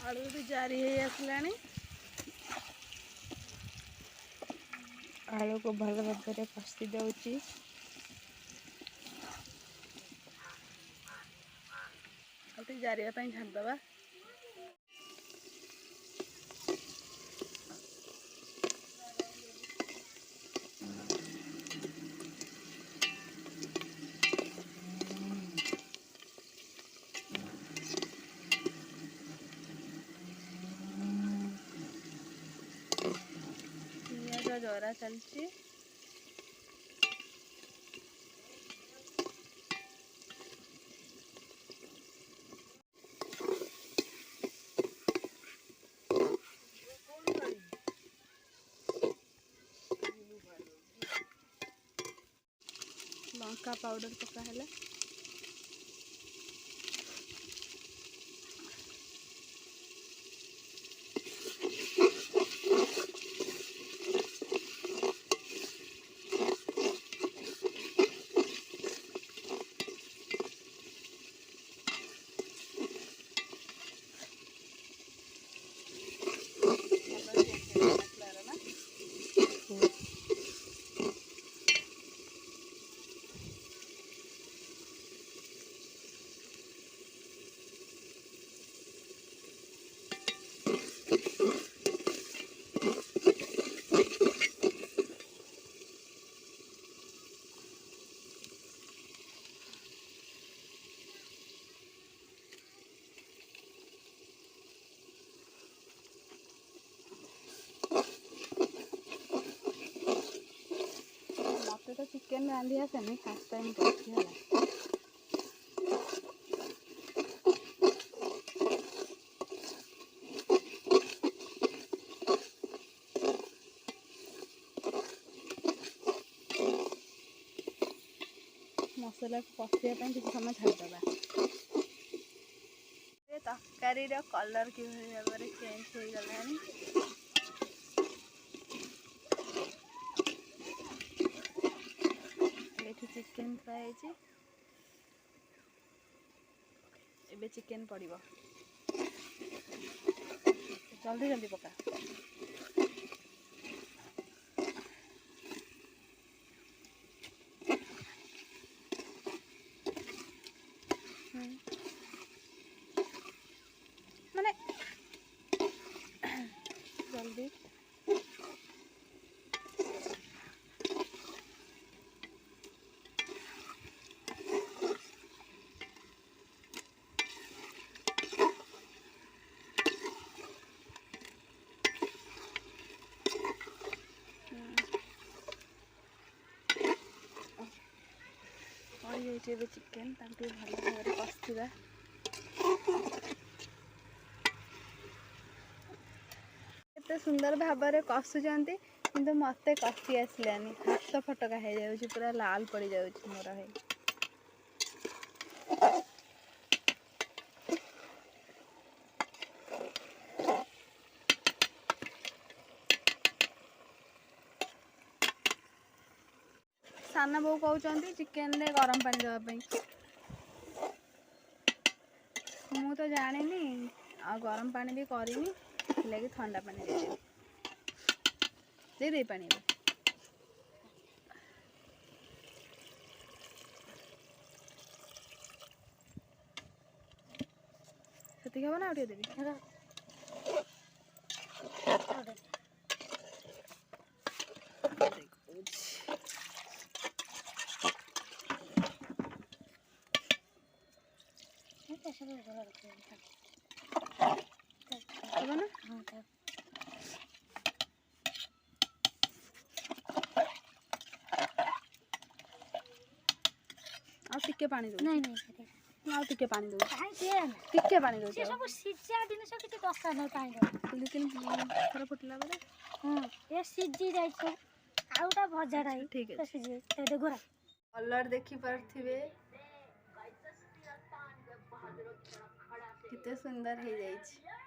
आलू भी जारी है आसलानी आलू को भल भाव में कषि दउची जारिया छाड़दबा पियाज जरा चलती लंका पाउडर पका है तो चिकेन रांधि आसेनी फास्ट टाइम करती है मसला को कषिया किसी समय छाड़दबा तरकारी कलर कि भाव में चेंज हो गलानी चिकेन फ्राए एबे चिकेन पड़िबो जल्दी जल्दी पका माने जल्दी चिकेन भल भाव में कषा एत सुंदर भाव में कषुंट कि मत कषि आसलानी हाथ फटका हो जाए पूरा लाल पड़ जाए मोर है साना बो कहते चिकेन रे गरम पानी देवाई मु तो जानी आ गरम पानी भी करनी लगे ठंडा पानी दे पानी से हम ना देवी टिके पानी दो नहीं नहीं टिके पानी दो टिके पानी दो सब सिजा दिन सब किते कसा न पानी लेकिन थोड़ा फुटला बेले हां ये सिजी जाय छ आउटा भजा राई ठीक है सिजी ते गोरा कलर देखि परथिबे किते सुंदर हे जाय छ।